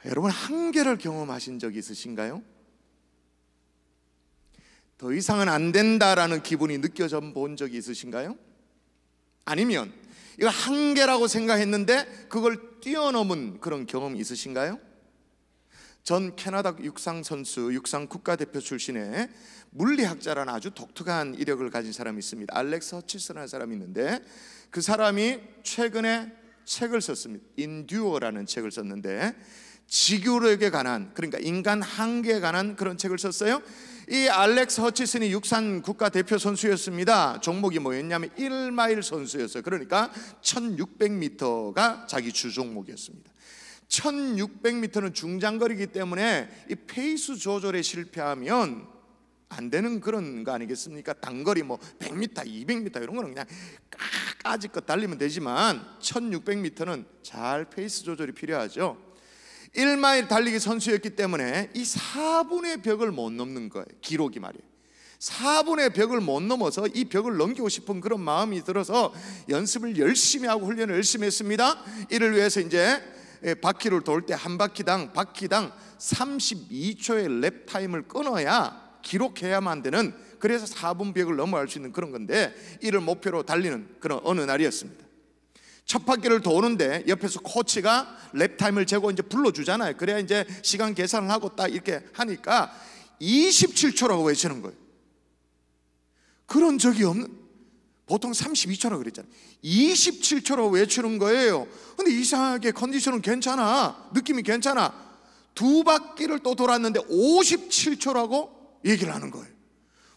여러분, 한계를 경험하신 적이 있으신가요? 더 이상은 안 된다라는 기분이 느껴져 본 적이 있으신가요? 아니면 이거 한계라고 생각했는데 그걸 뛰어넘은 그런 경험이 있으신가요? 전 캐나다 육상 선수, 육상 국가대표 출신의 물리학자라는 아주 독특한 이력을 가진 사람이 있습니다. 알렉스 허치슨이라는 사람이 있는데, 그 사람이 최근에 책을 썼습니다. 인듀어라는 책을 썼는데, 지구력에 관한, 그러니까 인간 한계에 관한 그런 책을 썼어요. 이 알렉스 허치슨이 육상 국가대표 선수였습니다. 종목이 뭐였냐면 1마일 선수였어요. 그러니까 1600m가 자기 주 종목이었습니다. 1600m는 중장거리이기 때문에 이 페이스 조절에 실패하면 안 되는 그런 거 아니겠습니까? 단거리 뭐 100m, 200m 이런 거는 그냥 까짓것 달리면 되지만 1600m는 잘 페이스 조절이 필요하죠. 1마일 달리기 선수였기 때문에 이 4분의 벽을 못 넘는 거예요. 기록이 말이에요. 4분의 벽을 못 넘어서 이 벽을 넘기고 싶은 그런 마음이 들어서 연습을 열심히 하고 훈련을 열심히 했습니다. 이를 위해서 이제 바퀴를 돌 때 한 바퀴당 32초의 랩 타임을 끊어야 기록해야만 되는, 그래서 4분 벽을 넘어갈 수 있는 그런 건데, 이를 목표로 달리는 그런 어느 날이었습니다. 첫 바퀴를 도는데 옆에서 코치가 랩 타임을 재고 이제 불러주잖아요. 그래야 이제 시간 계산을 하고 딱 이렇게 하니까 27초라고 외치는 거예요. 그런 적이 없는, 보통 32초라고 그랬잖아요. 27초라고 외치는 거예요. 근데 이상하게 컨디션은 괜찮아, 느낌이 괜찮아. 두 바퀴를 또 돌았는데 57초라고 얘기를 하는 거예요.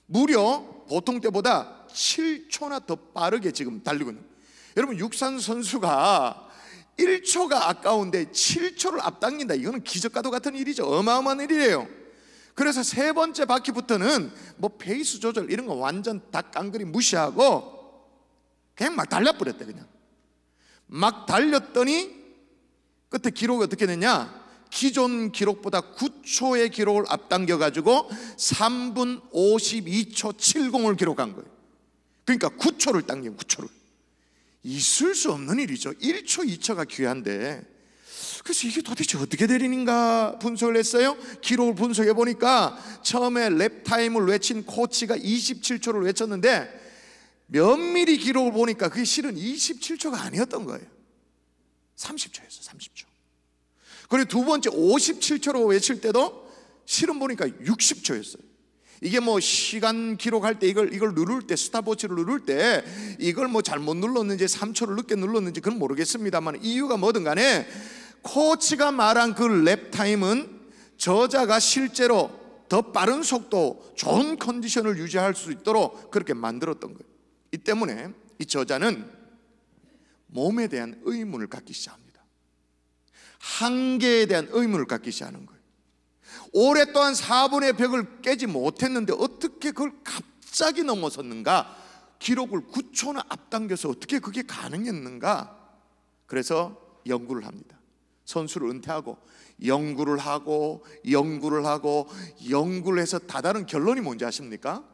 무려 보통 때보다 7초나 더 빠르게 지금 달리고 있는 거예요. 여러분, 육상 선수가 1초가 아까운데 7초를 앞당긴다, 이거는 기적과도 같은 일이죠. 어마어마한 일이에요. 그래서 세 번째 바퀴부터는 뭐 페이스 조절 이런 거 완전 다 깡그리 무시하고 그냥 막 달려버렸대. 그냥 막 달렸더니 끝에 기록이 어떻게 됐냐, 기존 기록보다 9초의 기록을 앞당겨가지고 3분 52초 70을 기록한 거예요. 그러니까 9초를 당긴, 9초를. 있을 수 없는 일이죠. 1초 2초가 귀한데. 그래서 이게 도대체 어떻게 된 일인가 분석을 했어요. 기록을 분석해 보니까 처음에 랩 타임을 외친 코치가 27초를 외쳤는데 면밀히 기록을 보니까 그게 실은 27초가 아니었던 거예요. 30초였어요. 30초. 그리고 두 번째 57초로 외칠 때도 실은 보니까 60초였어요. 이게 뭐 시간 기록할 때 이걸 누를 때, 스탑워치를 누를 때 이걸 뭐 잘못 눌렀는지 3초를 늦게 눌렀는지 그건 모르겠습니다만, 이유가 뭐든 간에 코치가 말한 그 랩 타임은 저자가 실제로 더 빠른 속도, 좋은 컨디션을 유지할 수 있도록 그렇게 만들었던 거예요. 이 때문에 이 저자는 몸에 대한 의문을 갖기 시작합니다. 한계에 대한 의문을 갖기 시작하는 거예요. 오랫동안 4분의 벽을 깨지 못했는데 어떻게 그걸 갑자기 넘어섰는가? 기록을 9초나 앞당겨서 어떻게 그게 가능했는가? 그래서 연구를 합니다. 선수를 은퇴하고 연구를 하고 연구를 해서 다다른 결론이 뭔지 아십니까?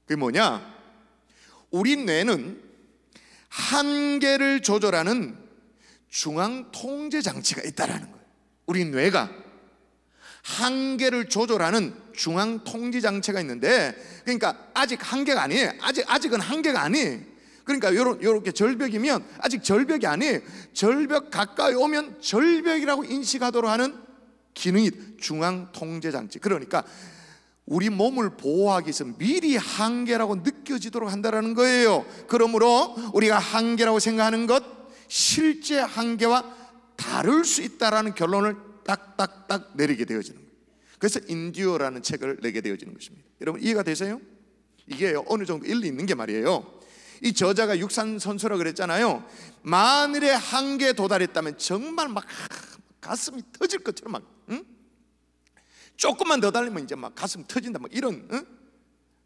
그게 뭐냐? 우리 뇌는 한계를 조절하는 중앙 통제 장치가 있다라는 거예요. 우리 뇌가 한계를 조절하는 중앙 통제 장치가 있는데, 그러니까 아직 한계가 아니에요. 아직은 한계가 아니에요. 그러니까 요렇게 절벽이면 아직 절벽이 아니에요. 절벽 가까이 오면 절벽이라고 인식하도록 하는 기능이 중앙 통제 장치. 그러니까 우리 몸을 보호하기 위해서 미리 한계라고 느껴지도록 한다는 거예요. 그러므로 우리가 한계라고 생각하는 것, 실제 한계와 다를 수 있다라는 결론을 딱딱딱 내리게 되어지는 거예요. 그래서 인듀어라는 책을 내게 되어지는 것입니다. 여러분, 이해가 되세요? 이게 어느 정도 일리 있는 게 말이에요. 이 저자가 육상 선수라 그랬잖아요. 만일에 한계에 도달했다면 정말 막 가슴이 터질 것처럼 막, 조금만 더 달리면 이제 막 가슴 터진다, 막 이런,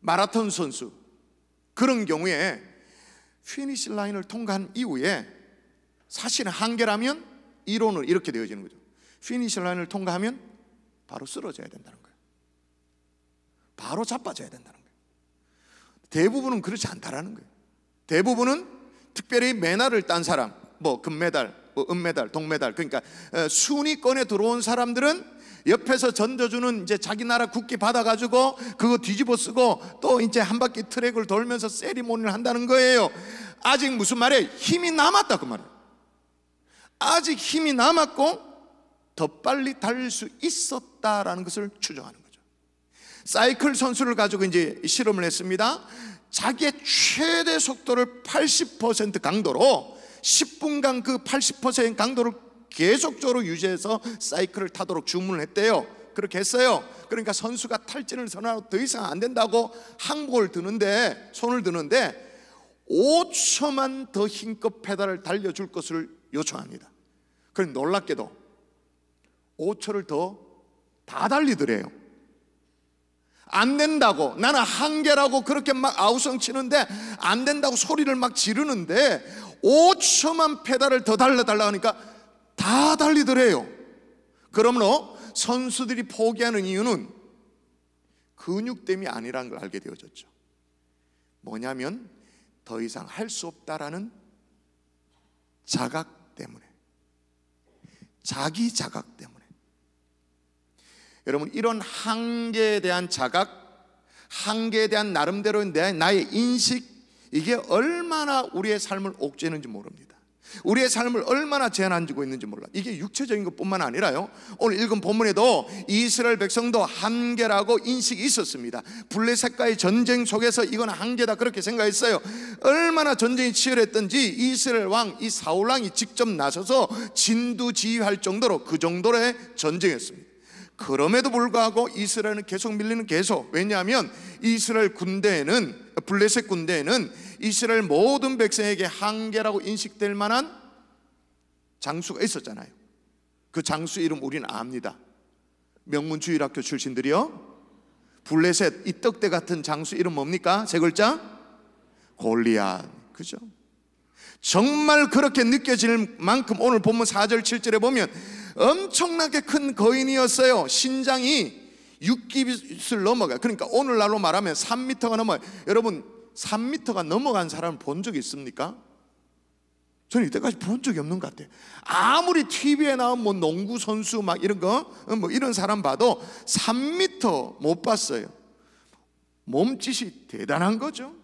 마라톤 선수, 그런 경우에 피니시 라인을 통과한 이후에 사실은 한계라면 이론은 이렇게 되어지는 거죠. 피니시 라인을 통과하면 바로 쓰러져야 된다는 거예요. 바로 자빠져야 된다는 거예요. 대부분은 그렇지 않다라는 거예요. 대부분은 특별히 메달을 딴 사람, 뭐 금메달, 은메달, 동메달, 그러니까 순위권에 들어온 사람들은 옆에서 던져주는 이제 자기 나라 국기 받아가지고 그거 뒤집어 쓰고 또 이제 한 바퀴 트랙을 돌면서 세리머니를 한다는 거예요. 아직 무슨 말이에요? 힘이 남았다 그 말이에요. 아직 힘이 남았고 더 빨리 달릴 수 있었다라는 것을 추정하는 거죠. 사이클 선수를 가지고 이제 실험을 했습니다. 자기의 최대 속도를 80% 강도로 10분간 그 80% 강도를 계속적으로 유지해서 사이클을 타도록 주문을 했대요. 그렇게 했어요. 그러니까 선수가 탈진을 선언하고 더 이상 안 된다고 항복을 드는데, 손을 드는데 5초만 더 힘껏 페달을 달려줄 것을 요청합니다. 그런데 놀랍게도 5초를 더 다 달리더래요. 안 된다고, 나는 한계라고 그렇게 막 아우성 치는데 안 된다고 소리를 막 지르는데 5초만 페달을 더 달려달라 하니까 다 달리더래요. 그러므로 선수들이 포기하는 이유는 근육됨이 아니라는 걸 알게 되어졌죠. 뭐냐면 더 이상 할 수 없다라는 자각 때문에, 자기 자각 때문에. 여러분, 이런 한계에 대한 자각, 한계에 대한 나름대로 나의 인식, 이게 얼마나 우리의 삶을 옥죄는지 모릅니다. 우리의 삶을 얼마나 제한하고 있는지 몰라. 이게 육체적인 것뿐만 아니라요, 오늘 읽은 본문에도 이스라엘 백성도 한계라고 인식이 있었습니다. 블레셋과의 전쟁 속에서 이건 한계다 그렇게 생각했어요. 얼마나 전쟁이 치열했던지 이스라엘 왕, 이 사울 왕이 직접 나서서 진두지휘할 정도로, 그 정도의 전쟁이었습니다. 그럼에도 불구하고 이스라엘은 계속 밀리는, 계속. 왜냐하면 이스라엘 군대에는, 블레셋 군대에는 이스라엘 모든 백성에게 한계라고 인식될 만한 장수가 있었잖아요. 그 장수 이름 우리는 압니다. 명문주일학교 출신들이요, 블레셋 이 떡대 같은 장수 이름 뭡니까? 세 글자? 골리앗. 그죠? 정말 그렇게 느껴질 만큼 오늘 본문 4절 7절에 보면 엄청나게 큰 거인이었어요. 신장이 6규빗을 넘어가요. 그러니까 오늘날로 말하면 3m가 넘어요. 여러분, 3m가 넘어간 사람을 본 적이 있습니까? 저는 이때까지 본 적이 없는 것 같아요. 아무리 TV에 나온 뭐 농구 선수 막 이런 거, 뭐 이런 사람 봐도 3m 못 봤어요. 몸짓이 대단한 거죠.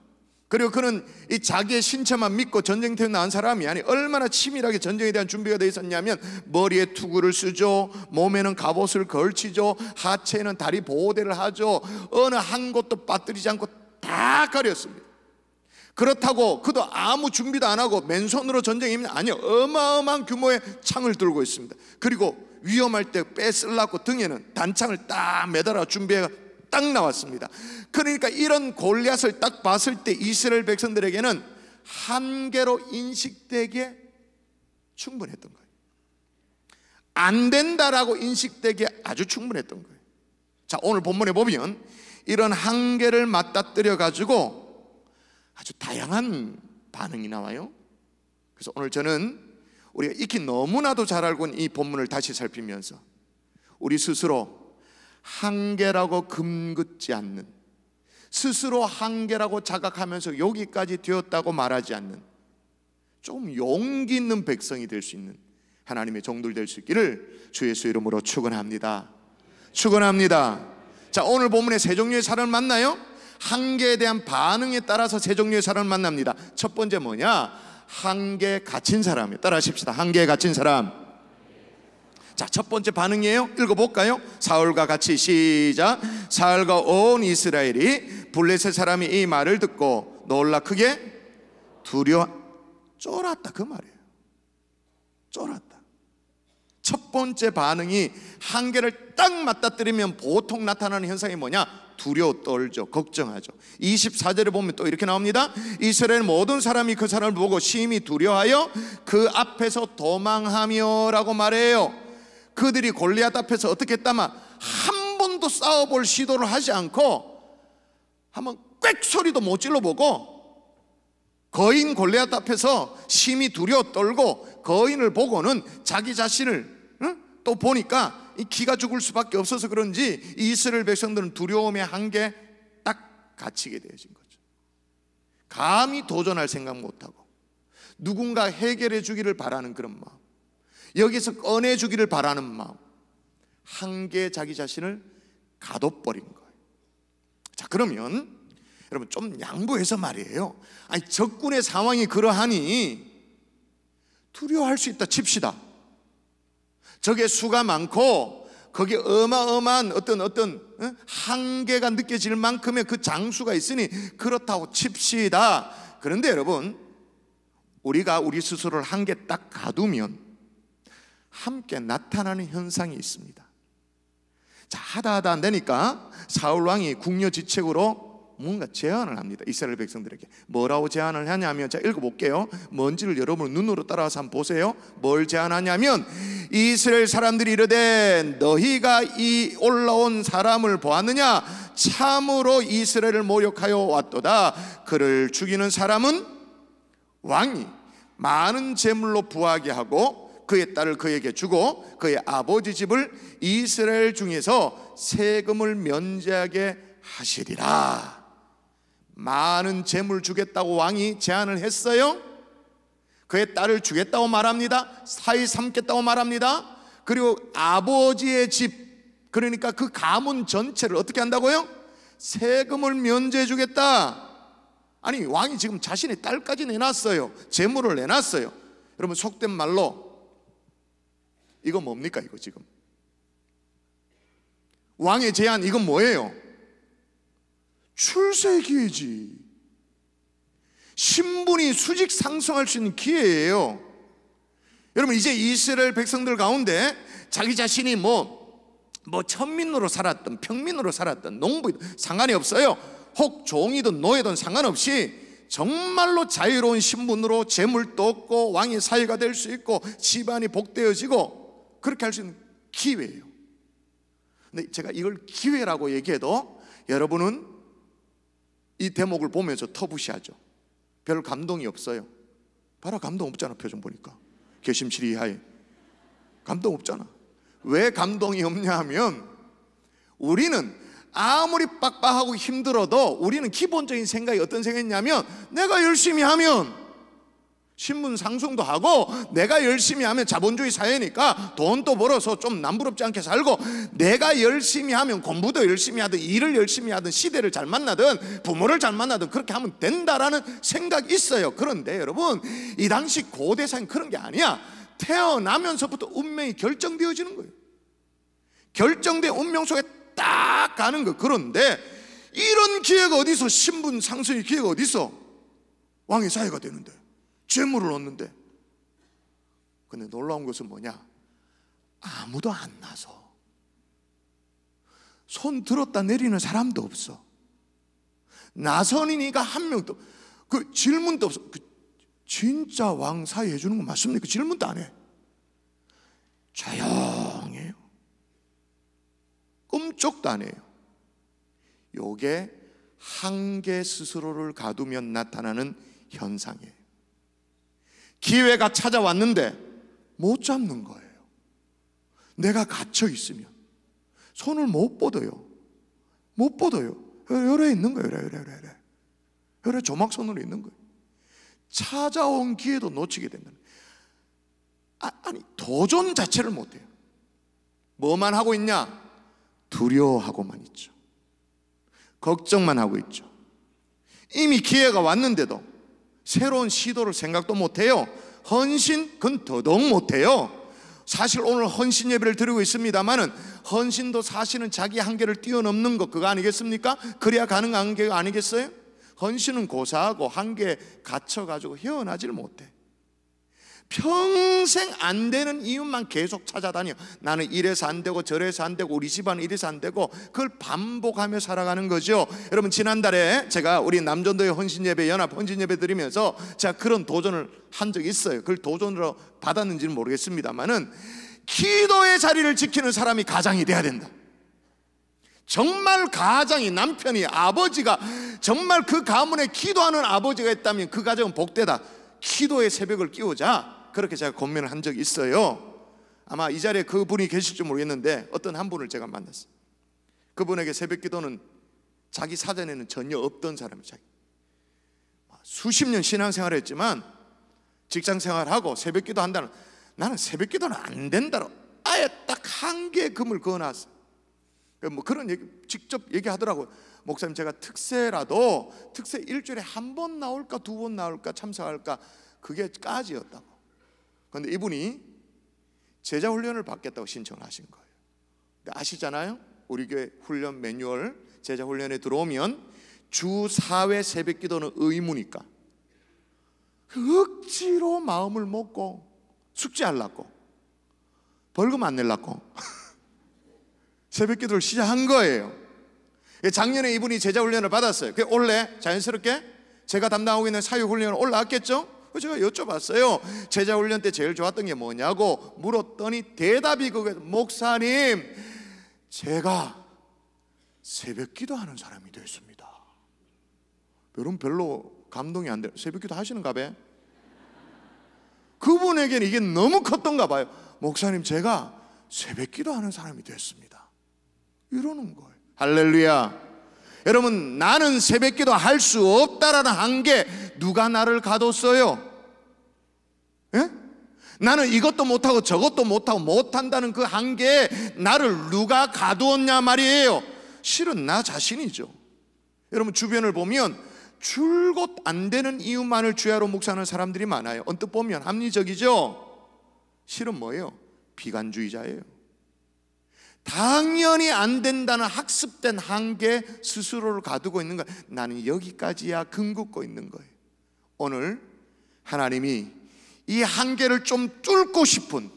그리고 그는 이 자기의 신체만 믿고 전쟁터에 나온 사람이 아니, 얼마나 치밀하게 전쟁에 대한 준비가 되어 있었냐면 머리에 투구를 쓰죠, 몸에는 갑옷을 걸치죠, 하체에는 다리 보호대를 하죠. 어느 한 곳도 빠뜨리지 않고 다 가렸습니다. 그렇다고 그도 아무 준비도 안 하고 맨손으로 전쟁에 임하는, 아니요, 어마어마한 규모의 창을 들고 있습니다. 그리고 위험할 때 빼쓰려고 등에는 단창을 딱 매달아 준비해 딱 나왔습니다. 그러니까 이런 골리앗을 딱 봤을 때 이스라엘 백성들에게는 한계로 인식되기에 충분했던 거예요. 안 된다라고 인식되기에 아주 충분했던 거예요. 자, 오늘 본문에 보면 이런 한계를 맞닥뜨려 가지고 아주 다양한 반응이 나와요. 그래서 오늘 저는 우리가 익히 너무나도 잘 알고 있는 이 본문을 다시 살피면서 우리 스스로 한계라고 금긋지 않는, 스스로 한계라고 자각하면서 여기까지 되었다고 말하지 않는 좀 용기 있는 백성이 될 수 있는 하나님의 종들 될 수 있기를 주 예수 이름으로 축원합니다. 축원합니다. 자, 오늘 본문에 세 종류의 사람을 만나요. 한계에 대한 반응에 따라서 세 종류의 사람을 만납니다. 첫 번째 뭐냐? 한계에 갇힌 사람이에요. 따라 하십시다. 한계에 갇힌 사람. 자, 첫 번째 반응이에요. 읽어볼까요? 사울과 같이 시작. 사울과 온 이스라엘이 블레셋 사람이 이 말을 듣고 놀라 크게 쫄았다 그 말이에요. 쫄았다. 첫 번째 반응이 한계를 딱 맞닥뜨리면 보통 나타나는 현상이 뭐냐? 두려워 떨죠. 걱정하죠. 24절에 보면 또 이렇게 나옵니다. 이스라엘 모든 사람이 그 사람을 보고 심히 두려워하여 그 앞에서 도망하며 라고 말해요. 그들이 골리앗 앞에서 어떻게 했다마 한 번도 싸워볼 시도를 하지 않고 한번 꽥 소리도 못 질러보고 거인 골리앗 앞에서 심히 두려워 떨고 거인을 보고는 자기 자신을 또 보니까 기가 죽을 수밖에 없어서 그런지 이스라엘 백성들은 두려움의 한계에 딱 갇히게 되어진 거죠. 감히 도전할 생각 못하고 누군가 해결해 주기를 바라는 그런 마음. 여기서 꺼내주기를 바라는 마음, 한계 자기 자신을 가둬버린 거예요. 자, 그러면 여러분 좀 양보해서 말이에요. 아니, 적군의 상황이 그러하니 두려워할 수 있다 칩시다. 적의 수가 많고 거기에 어마어마한 어떤 한계가 느껴질 만큼의 그 장수가 있으니 그렇다고 칩시다. 그런데 여러분, 우리가 우리 스스로를 한계 딱 가두면 함께 나타나는 현상이 있습니다. 자, 하다 안 되니까 사울 왕이 궁여지책으로 뭔가 제안을 합니다. 이스라엘 백성들에게 뭐라고 제안을 하냐면, 자, 읽어볼게요. 뭔지를 여러분 눈으로 따라서 한번 보세요. 뭘 제안하냐면, 이스라엘 사람들이 이르되 너희가 이 올라온 사람을 보았느냐? 참으로 이스라엘을 모욕하여 왔도다. 그를 죽이는 사람은 왕이 많은 재물로 부하게 하고 그의 딸을 그에게 주고 그의 아버지 집을 이스라엘 중에서 세금을 면제하게 하시리라. 많은 재물 주겠다고 왕이 제안을 했어요. 그의 딸을 주겠다고 말합니다. 사이 삼겠다고 말합니다. 그리고 아버지의 집, 그러니까 그 가문 전체를 어떻게 한다고요? 세금을 면제해 주겠다. 아니, 왕이 지금 자신의 딸까지 내놨어요. 재물을 내놨어요. 여러분, 속된 말로 이거 뭡니까? 이거 지금 왕의 제안, 이건 뭐예요? 출세의 기회지. 신분이 수직 상승할 수 있는 기회예요. 여러분, 이제 이스라엘 백성들 가운데 자기 자신이 천민으로 살았던 평민으로 살았던 농부이든 상관이 없어요. 혹 종이든 노예든 상관없이 정말로 자유로운 신분으로 재물도 얻고 왕의 사위가 될 수 있고 집안이 복되어지고 그렇게 할 수 있는 기회예요. 근데 제가 이걸 기회라고 얘기해도 여러분은 이 대목을 보면서 터부시하죠. 별 감동이 없어요. 봐라, 감동 없잖아. 표정 보니까 개심치리 하에 감동 없잖아. 왜 감동이 없냐 하면, 우리는 아무리 빡빡하고 힘들어도 우리는 기본적인 생각이 어떤 생각이냐면, 내가 열심히 하면 신분 상승도 하고, 내가 열심히 하면 자본주의 사회니까 돈도 벌어서 좀 남부럽지 않게 살고, 내가 열심히 하면 공부도 열심히 하든 일을 열심히 하든 시대를 잘 만나든 부모를 잘 만나든 그렇게 하면 된다라는 생각이 있어요. 그런데 여러분, 이 당시 고대사는 그런 게 아니야. 태어나면서부터 운명이 결정되어지는 거예요. 결정된 운명 속에 딱 가는 거예요. 그런데 이런 기회가 어디서, 신분 상승의 기회가 어디서, 왕의 사회가 되는데, 재물을 얻는데. 근데 놀라운 것은 뭐냐? 아무도 안 나서, 손 들었다 내리는 사람도 없어. 나선이니까 한 명도, 그 질문도 없어. 그 진짜 왕 사위 해주는 거 맞습니까? 그 질문도 안 해. 조용해요. 끔찍도 안 해요. 요게 한계 스스로를 가두면 나타나는 현상이에요. 기회가 찾아왔는데 못 잡는 거예요. 내가 갇혀 있으면 손을 못 뻗어요. 못 뻗어요. 요래 있는 거예요. 요래 조막손으로 있는 거예요. 찾아온 기회도 놓치게 된다는 거예요. 아니, 도전 자체를 못해요. 뭐만 하고 있냐? 두려워하고만 있죠. 걱정만 하고 있죠. 이미 기회가 왔는데도 새로운 시도를 생각도 못해요. 헌신, 그건 더더욱 못해요. 사실 오늘 헌신 예배를 드리고 있습니다만은, 헌신도 사실은 자기 한계를 뛰어넘는 것, 그거 아니겠습니까? 그래야 가능한 한계가 아니겠어요? 헌신은 고사하고 한계에 갇혀가지고 헤어나지를 못해. 평생 안 되는 이유만 계속 찾아다녀. 나는 이래서 안 되고 저래서 안 되고 우리 집안은 이래서 안 되고, 그걸 반복하며 살아가는 거죠. 여러분, 지난달에 제가 우리 남전도의 헌신예배, 연합 헌신예배 드리면서 제가 그런 도전을 한 적이 있어요. 그걸 도전으로 받았는지는 모르겠습니다만은, 기도의 자리를 지키는 사람이 가장이 돼야 된다. 정말 가장이, 남편이, 아버지가 정말 그 가문에 기도하는 아버지가 있다면 그 가정은 복되다. 기도의 새벽을 끼우자. 그렇게 제가 고민을 한 적이 있어요. 아마 이 자리에 그분이 계실지 모르겠는데, 어떤 한 분을 제가 만났어요. 그분에게 새벽 기도는 자기 사전에는 전혀 없던 사람이에요. 수십 년 신앙생활을 했지만 직장생활하고 새벽 기도 한다는, 나는 새벽 기도는 안 된다로 아예 딱 한 개의 금을 그어놨어요. 뭐 그런 얘기 직접 얘기하더라고요. 목사님, 제가 특세라도 특세 일주일에 한 번 나올까 두 번 나올까 참석할까 그게 까지였다고. 그런데 이분이 제자 훈련을 받겠다고 신청하신 거예요. 근데 아시잖아요, 우리 교회 훈련 매뉴얼 제자 훈련에 들어오면 주 4회 새벽 기도는 의무니까 억지로 마음을 먹고 숙제하려고 벌금 안 내려고 새벽 기도를 시작한 거예요. 작년에 이분이 제자 훈련을 받았어요. 올해 자연스럽게 제가 담당하고 있는 사유 훈련을 올라왔겠죠? 제가 여쭤봤어요. 제자 훈련 때 제일 좋았던 게 뭐냐고 물었더니 대답이 그거예요. 목사님, 제가 새벽 기도하는 사람이 됐습니다. 여러분 별로 감동이 안 돼요. 새벽 기도 하시는가 봐요. 그분에게는 이게 너무 컸던가 봐요. 목사님, 제가 새벽 기도하는 사람이 됐습니다. 이러는 거예요. 할렐루야. 여러분, 나는 새벽 기도 할 수 없다라는 한계 누가 나를 가뒀어요? 예? 나는 이것도 못하고 저것도 못하고 못한다는 그 한계에 나를 누가 가두었냐 말이에요. 실은 나 자신이죠. 여러분 주변을 보면 줄곧 안 되는 이유만을 주야로 묵상하는 사람들이 많아요. 언뜻 보면 합리적이죠. 실은 뭐예요? 비관주의자예요. 당연히 안 된다는 학습된 한계 스스로를 가두고 있는 거예요. 나는 여기까지야 금긋고 있는 거예요. 오늘 하나님이 이 한계를 좀 뚫고 싶은,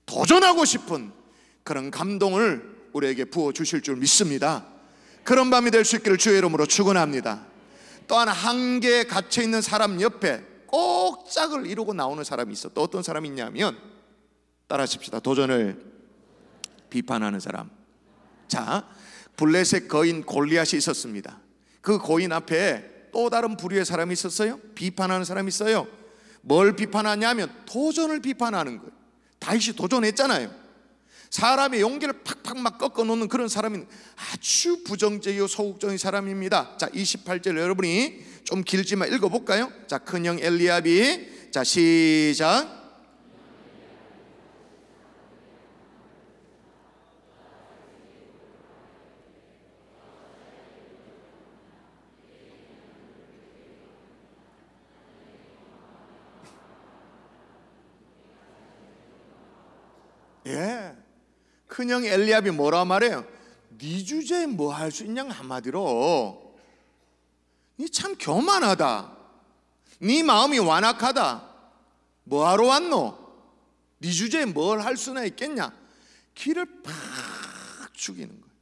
도전하고 싶은 그런 감동을 우리에게 부어주실 줄 믿습니다. 그런 밤이 될 수 있기를 주의 이름으로 축원합니다. 또한 한계에 갇혀있는 사람 옆에 꼭 짝을 이루고 나오는 사람이 있어. 또 어떤 사람이 있냐면, 따라 하십시다. 도전을 비판하는 사람. 자, 블레셋 거인 골리앗이 있었습니다. 그 거인 앞에 또 다른 부류의 사람이 있었어요. 비판하는 사람이 있어요. 뭘 비판하냐면 도전을 비판하는 거예요. 다윗이 도전했잖아요. 사람의 용기를 팍팍 막 꺾어놓는 그런 사람은 아주 부정적이고 소극적인 사람입니다. 자, 28절 여러분이 좀 길지만 읽어볼까요? 자, 큰형 엘리압이, 자 시작. 예, 큰형 엘리압이 뭐라 말해요? 네 주제에 뭐 할 수 있냐. 한마디로 니 참 교만하다, 네 마음이 완악하다, 뭐하러 왔노? 네 주제에 뭘 할 수나 있겠냐. 기를 팍 죽이는 거예요.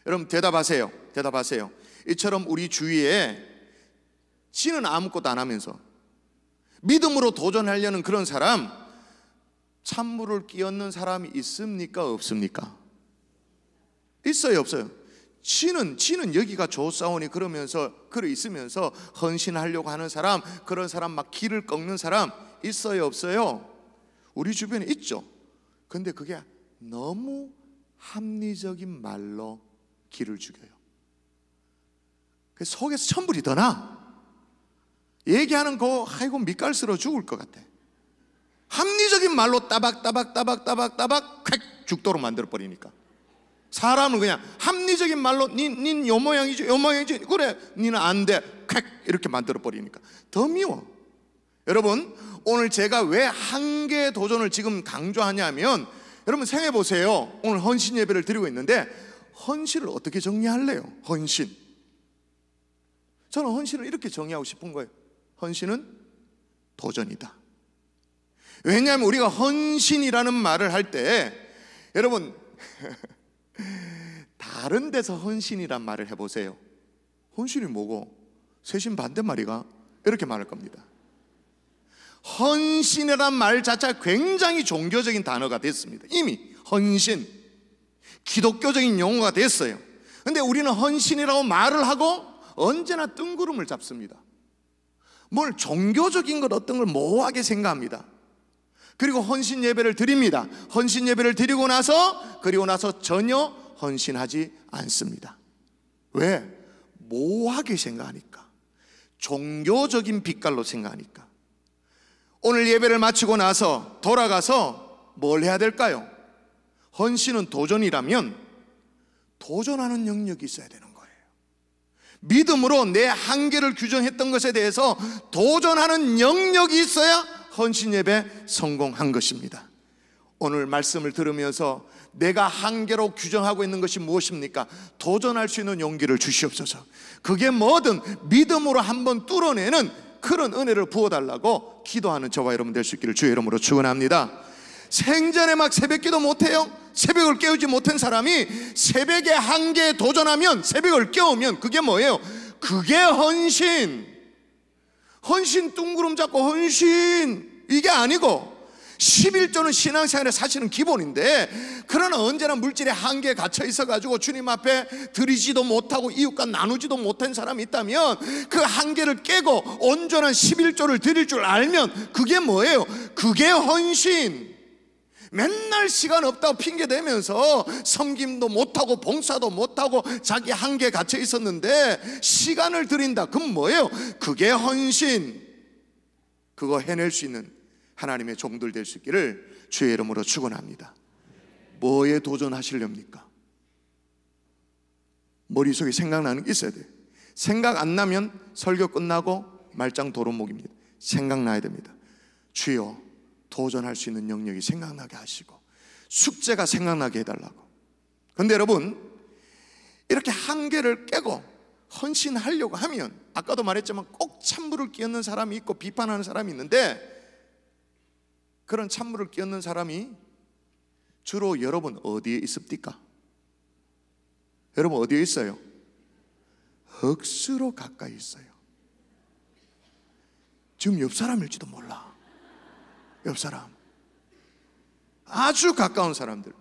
여러분 대답하세요. 대답하세요. 이처럼 우리 주위에 지는 아무것도 안 하면서 믿음으로 도전하려는 그런 사람, 찬물을 끼얹는 사람이 있습니까? 없습니까? 있어요? 없어요? 지는 여기가 좋사오니 그러면서 그러 있으면서 헌신하려고 하는 사람, 그런 사람 막 기를 꺾는 사람 있어요? 없어요? 우리 주변에 있죠. 근데 그게 너무 합리적인 말로 기를 죽여요. 그 속에서 천불이 더 나. 얘기하는 거 아이고 밑갈스러 죽을 것 같아. 합리적인 말로 따박따박 콱 죽도록 만들어버리니까 사람을 그냥 합리적인 말로 닌 요 모양이지 요 모양이지 그래 니는 안 돼 콱 이렇게 만들어버리니까 더 미워. 여러분 오늘 제가 왜 한계 도전을 지금 강조하냐면, 여러분 생각해보세요. 오늘 헌신 예배를 드리고 있는데 헌신을 어떻게 정리할래요? 헌신, 저는 헌신을 이렇게 정의하고 싶은 거예요. 헌신은 도전이다. 왜냐하면 우리가 헌신이라는 말을 할 때 여러분 다른 데서 헌신이란 말을 해보세요. 헌신이 뭐고? 세신 반대말이가? 이렇게 말할 겁니다. 헌신이란 말 자체가 굉장히 종교적인 단어가 됐습니다. 이미 헌신, 기독교적인 용어가 됐어요. 근데 우리는 헌신이라고 말을 하고 언제나 뜬구름을 잡습니다. 뭘 종교적인 것 어떤 걸 모호하게 생각합니다. 그리고 헌신 예배를 드립니다. 헌신 예배를 드리고 나서 전혀 헌신하지 않습니다. 왜? 모호하게 생각하니까, 종교적인 빛깔로 생각하니까. 오늘 예배를 마치고 나서 돌아가서 뭘 해야 될까요? 헌신은 도전이라면 도전하는 영역이 있어야 되는 거예요. 믿음으로 내 한계를 규정했던 것에 대해서 도전하는 영역이 있어야 헌신 예배 성공한 것입니다. 오늘 말씀을 들으면서 내가 한계로 규정하고 있는 것이 무엇입니까? 도전할 수 있는 용기를 주시옵소서. 그게 뭐든 믿음으로 한번 뚫어내는 그런 은혜를 부어달라고 기도하는 저와 여러분 될 수 있기를 주의 이름으로 축원합니다. 생전에 막 새벽기도 못해요? 새벽을 깨우지 못한 사람이 새벽의 한계에 도전하면, 새벽을 깨우면 그게 뭐예요? 그게 헌신. 헌신 둥그름 잡고 헌신 이게 아니고, 11조는 신앙생활에 사실은 기본인데, 그러나 언제나 물질의 한계에 갇혀 있어가지고 주님 앞에 드리지도 못하고 이웃과 나누지도 못한 사람이 있다면, 그 한계를 깨고 온전한 11조를 드릴 줄 알면 그게 뭐예요? 그게 헌신. 맨날 시간 없다고 핑계대면서 섬김도 못하고 봉사도 못하고 자기 한계에 갇혀 있었는데 시간을 드린다. 그건 뭐예요? 그게 헌신. 그거 해낼 수 있는 하나님의 종들 될 수 있기를 주의 이름으로 축원합니다. 뭐에 도전하시렵니까? 머릿속에 생각나는 게 있어야 돼요. 생각 안 나면 설교 끝나고 말짱 도루묵입니다. 생각나야 됩니다. 주여, 도전할 수 있는 영역이 생각나게 하시고 숙제가 생각나게 해달라고. 그런데 여러분, 이렇게 한계를 깨고 헌신하려고 하면, 아까도 말했지만 꼭 찬물을 끼얹는 사람이 있고 비판하는 사람이 있는데, 그런 찬물을 끼얹는 사람이 주로 여러분 어디에 있습니까? 여러분 어디에 있어요? 억수로 가까이 있어요. 지금 옆 사람일지도 몰라. 옆 사람, 아주 가까운 사람들.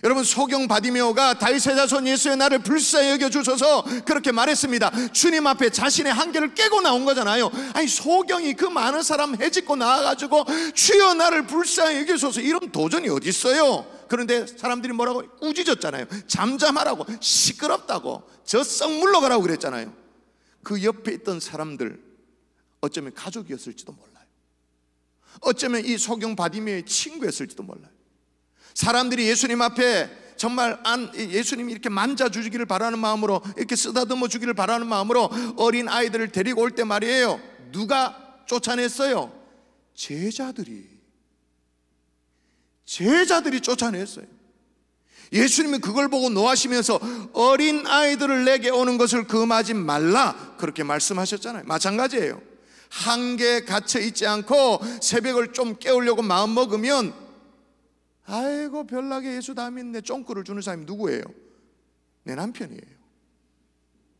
여러분, 소경 바디메오가 다윗의 자손 예수의 나를 불쌍히 여겨주셔서 그렇게 말했습니다. 주님 앞에 자신의 한계를 깨고 나온 거잖아요. 아니, 소경이 그 많은 사람 해집고 나와가지고 주여 나를 불쌍히 여겨주셔서, 이런 도전이 어디 있어요? 그런데 사람들이 뭐라고? 꾸짖었잖아요. 잠잠하라고, 시끄럽다고, 저 썩 물러가라고 그랬잖아요. 그 옆에 있던 사람들 어쩌면 가족이었을지도 몰라요. 어쩌면 이 소경 바디메오의 친구였을지도 몰라요. 사람들이 예수님 앞에 정말 예수님이 이렇게 만져주기를 바라는 마음으로, 이렇게 쓰다듬어 주기를 바라는 마음으로 어린 아이들을 데리고 올 때 말이에요, 누가 쫓아냈어요? 제자들이 쫓아냈어요. 예수님이 그걸 보고 노하시면서 어린 아이들을 내게 오는 것을 금하지 말라, 그렇게 말씀하셨잖아요. 마찬가지예요. 한계에 갇혀 있지 않고 새벽을 좀 깨우려고 마음먹으면, 아이고 별나게 예수 다 믿네, 쫑꾸를 주는 사람이 누구예요? 내 남편이에요.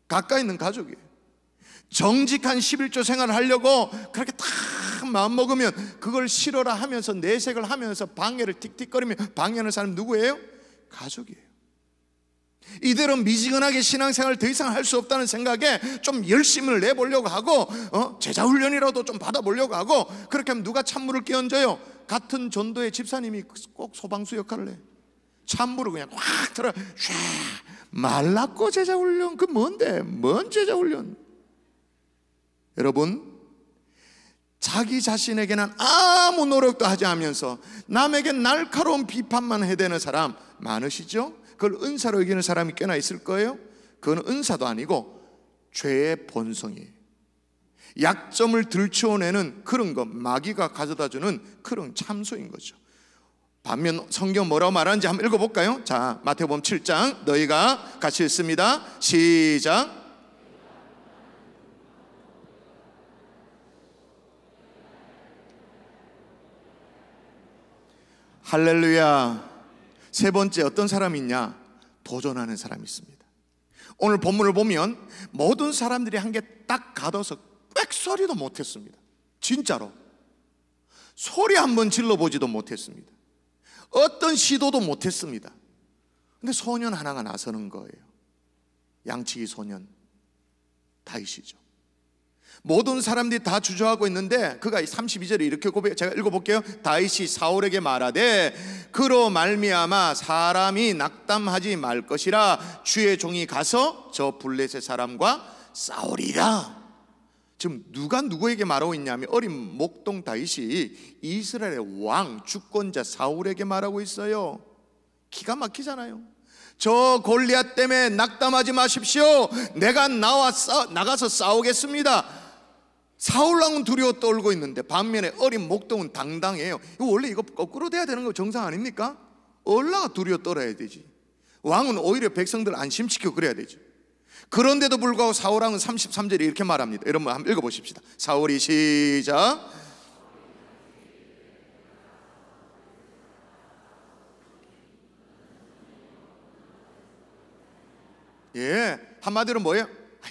가까이 있는 가족이에요. 정직한 11조 생활을 하려고 그렇게 딱 마음먹으면 그걸 싫어라 하면서 내색을 하면서 방해를 틱틱거리며 방해하는 사람이 누구예요? 가족이에요. 이대로 미지근하게 신앙생활을 더 이상 할 수 없다는 생각에 좀 열심을 내보려고 하고, 제자훈련이라도 좀 받아보려고 하고, 그렇게 하면 누가 찬물을 끼얹어요? 같은 전도의 집사님이 꼭 소방수 역할을 해. 찬물을 그냥 확 들어, 말랐고 제자훈련, 그 뭔데? 뭔 제자훈련? 여러분, 자기 자신에게는 아무 노력도 하지 않으면서 남에게 날카로운 비판만 해대는 사람 많으시죠? 그걸 은사로 여기는 사람이 꽤나 있을 거예요. 그건 은사도 아니고 죄의 본성이에요. 약점을 들추어내는 그런 것, 마귀가 가져다주는 그런 참소인 거죠. 반면 성경 뭐라고 말하는지 한번 읽어볼까요? 자, 마태복음 7장 너희가 같이 읽습니다. 시작. 할렐루야. 세 번째, 어떤 사람이 있냐? 도전하는 사람이 있습니다. 오늘 본문을 보면 모든 사람들이 한 개 딱 가둬서 꽥소리도 못했습니다. 진짜로 소리 한번 질러보지도 못했습니다. 어떤 시도도 못했습니다. 근데 소년 하나가 나서는 거예요. 양치기 소년 다윗이죠. 모든 사람들이 다 주저하고 있는데 그가 32절에 이렇게 제가 읽어볼게요. 다윗이 사울에게 말하되 그로 말미암아 사람이 낙담하지 말 것이라 주의 종이 가서 저 블레셋 사람과 싸우리라. 지금 누가 누구에게 말하고 있냐면 어린 목동 다윗이 이스라엘의 왕 주권자 사울에게 말하고 있어요. 기가 막히잖아요. 저 골리앗 때문에 낙담하지 마십시오. 내가 나가서 싸우겠습니다. 사울왕은 두려워 떨고 있는데 반면에 어린 목동은 당당해요. 원래 이거 거꾸로 돼야 되는 거 정상 아닙니까? 얼라가 두려워 떨어야 되지. 왕은 오히려 백성들 안심시키고 그래야 되지. 그런데도 불구하고 사울왕은 33절에 이렇게 말합니다. 여러분 한번 읽어보십시다. 사울이 시작. 한마디로 뭐예요?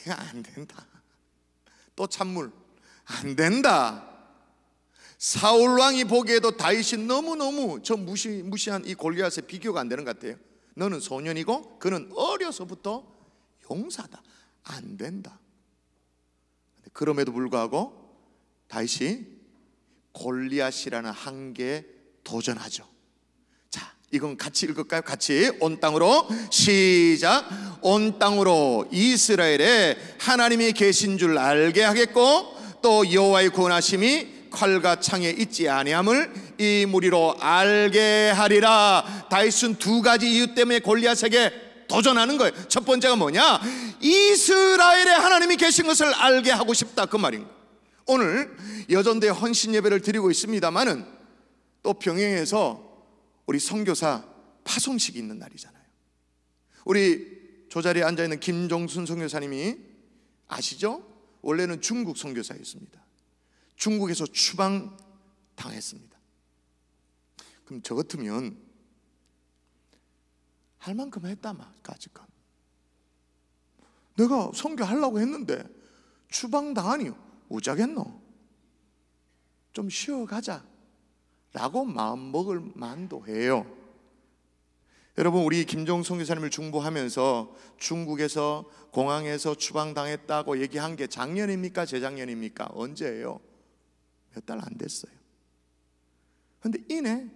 안 된다. 또 찬물. 안 된다. 사울왕이 보기에도 다윗이 너무너무 저 무시한 이 골리앗에 비교가 안 되는 것 같아요. 너는 소년이고 그는 어려서부터 용사다. 안 된다. 그럼에도 불구하고 다윗이 골리앗이라는 한계에 도전하죠. 자, 이건 같이 읽을까요? 같이 온 땅으로 시작. 온 땅으로 이스라엘에 하나님이 계신 줄 알게 하겠고 또 여호와의 구원하심이 칼과 창에 있지 아니함을 이 무리로 알게 하리라. 다윗은 두 가지 이유 때문에 골리앗에게 도전하는 거예요. 첫 번째가 뭐냐? 이스라엘에 하나님이 계신 것을 알게 하고 싶다, 그 말인 거예요. 오늘 여전대 헌신 예배를 드리고 있습니다만은 또 병영에서 우리 선교사 파송식이 있는 날이잖아요. 우리 저 자리에 앉아있는 김종순 선교사님이 아시죠? 원래는 중국 선교사였습니다. 중국에서 추방 당했습니다. 그럼 저 같으면 할 만큼 했다 까짓건. 내가 선교하려고 했는데 추방당하니 어쩌겠노? 좀 쉬어가자 라고 마음먹을 만도 해요. 여러분, 우리 김종성 교사님을 중보하면서 중국에서 공항에서 추방당했다고 얘기한 게 작년입니까? 재작년입니까? 언제예요? 몇 달 안 됐어요. 그런데 이내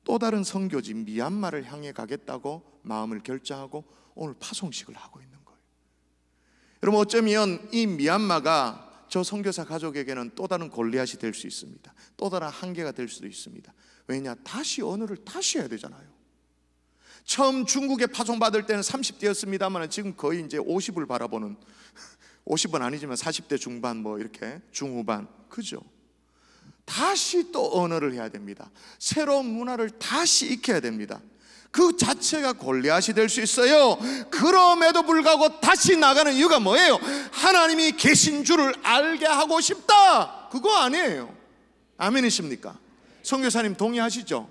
또 다른 선교지 미얀마를 향해 가겠다고 마음을 결정하고 오늘 파송식을 하고 있는 거예요. 여러분, 어쩌면 이 미얀마가 저 선교사 가족에게는 또 다른 골리앗이 될 수 있습니다. 또 다른 한계가 될 수도 있습니다. 왜냐? 다시 언어를 다시 해야 되잖아요. 처음 중국에 파송받을 때는 30대였습니다만 지금 거의 이제 50을 바라보는, 50은 아니지만 40대 중반 뭐 이렇게 중후반, 그죠? 다시 또 언어를 해야 됩니다. 새로운 문화를 다시 익혀야 됩니다. 그 자체가 골리앗이 될 수 있어요. 그럼에도 불구하고 다시 나가는 이유가 뭐예요? 하나님이 계신 줄을 알게 하고 싶다, 그거 아니에요. 아멘이십니까? 선교사님 동의하시죠?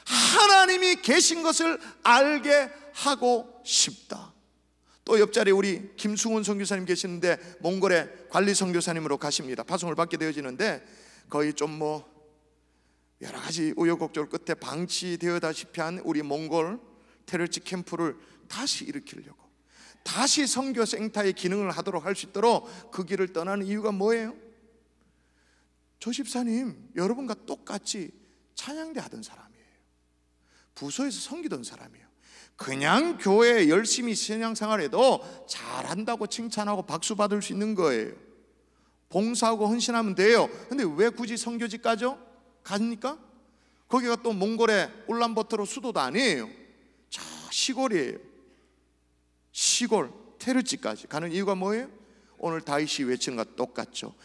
하나님이 계신 것을 알게 하고 싶다. 또 옆자리에 우리 김승훈 선교사님 계시는데 몽골에 관리 선교사님으로 가십니다. 파송을 받게 되어지는데 거의 좀 뭐 여러 가지 우여곡절 끝에 방치되어다시피 한 우리 몽골 테러지 캠프를 다시 일으키려고, 다시 선교 센터의 기능을 하도록 할 수 있도록 그 길을 떠나는 이유가 뭐예요? 조 집사님 여러분과 똑같이 찬양대 하던 사람이에요. 부서에서 섬기던 사람이에요. 그냥 교회에 열심히 신앙생활해도 잘한다고 칭찬하고 박수 받을 수 있는 거예요. 봉사하고 헌신하면 돼요. 근데 왜 굳이 선교지 갑니까? 거기가 또 몽골의 울란바토르 수도도 아니에요. 저 시골이에요. 시골 테르지까지 가는 이유가 뭐예요? 오늘 다윗이 외치는 것과 똑같죠.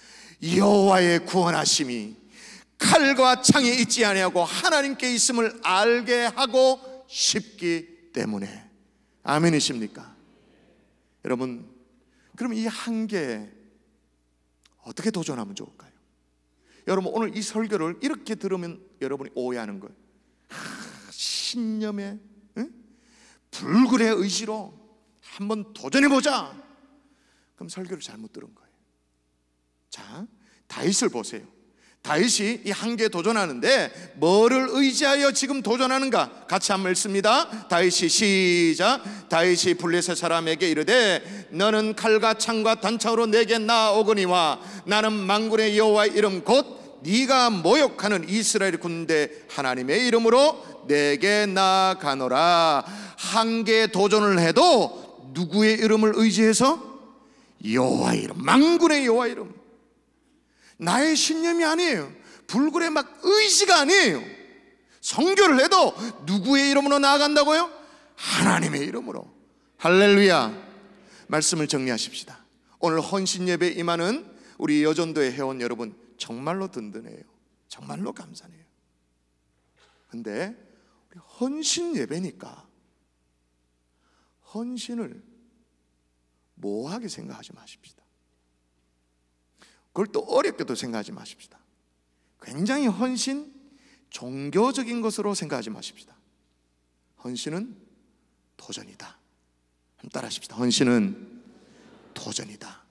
여호와의 구원하심이 칼과 창에 있지 아니하고 하나님께 있음을 알게 하고 싶기 때문에. 아멘이십니까? 여러분, 그럼 이 한계에 어떻게 도전하면 좋을까요? 여러분, 오늘 이 설교를 이렇게 들으면 여러분이 오해하는 거예요. 신념의 불굴의 의지로 한번 도전해보자. 그럼 설교를 잘못 들은 거예요. 자, 다윗을 보세요. 다윗이 이 한계에 도전하는데 뭐를 의지하여 지금 도전하는가? 같이 한번 읽습니다. 다윗이 시작. 다윗이 블레셋 사람에게 이르되 너는 칼과 창과 단창으로 내게 나아오거니와 나는 만군의 여호와의 이름 곧 네가 모욕하는 이스라엘 군대 하나님의 이름으로 내게 나아가노라. 한계에 도전을 해도 누구의 이름을 의지해서? 여호와의 이름, 만군의 여호와의 이름. 나의 신념이 아니에요. 불굴의 막 의지가 아니에요. 선교를 해도 누구의 이름으로 나아간다고요? 하나님의 이름으로. 할렐루야. 말씀을 정리하십시다. 오늘 헌신 예배 임하는 우리 여전도의 회원 여러분, 정말로 든든해요. 정말로 감사해요. 근데 우리 헌신 예배니까 헌신을 모호하게 생각하지 마십시다. 그걸 또 어렵게도 생각하지 마십시다. 굉장히 헌신, 종교적인 것으로 생각하지 마십시다. 헌신은 도전이다. 한번 따라 하십시다. 헌신은 도전이다.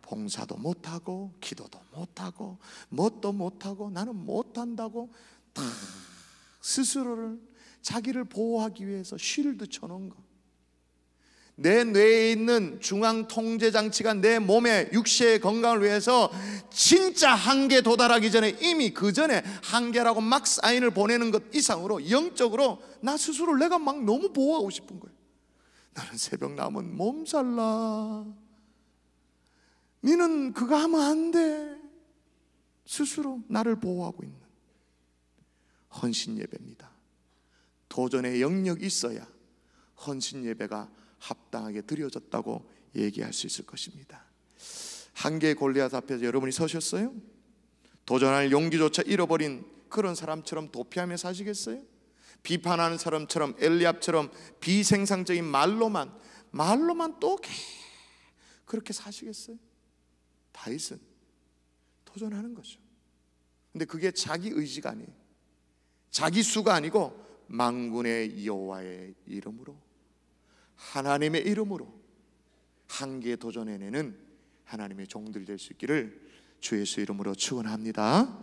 봉사도 못하고 기도도 못하고 뭣도 못하고 나는 못한다고 다 스스로를, 자기를 보호하기 위해서 쉴드 쳐놓은 거. 내 뇌에 있는 중앙통제장치가 내 몸의 육체의 건강을 위해서 진짜 한계 도달하기 전에 이미 그 전에 한계라고 막 사인을 보내는 것 이상으로 영적으로 나 스스로를 내가 막 너무 보호하고 싶은 거예요. 나는 새벽 나면 몸살나, 니는 그거 하면 안 돼. 스스로 나를 보호하고 있는 헌신 예배입니다. 도전의 영역이 있어야 헌신 예배가 합당하게 드려졌다고 얘기할 수 있을 것입니다. 한계의 골리앗 앞에서 여러분이 서셨어요? 도전할 용기조차 잃어버린 그런 사람처럼 도피하며 사시겠어요? 비판하는 사람처럼, 엘리압처럼 비생산적인 말로만 또 그렇게 사시겠어요? 다윗은 도전하는 거죠. 근데 그게 자기 의지가 아니에요. 자기 수가 아니고 만군의 여호와의 이름으로, 하나님의 이름으로 한계에 도전해내는 하나님의 종들 될 수 있기를 주 예수 이름으로 축원합니다.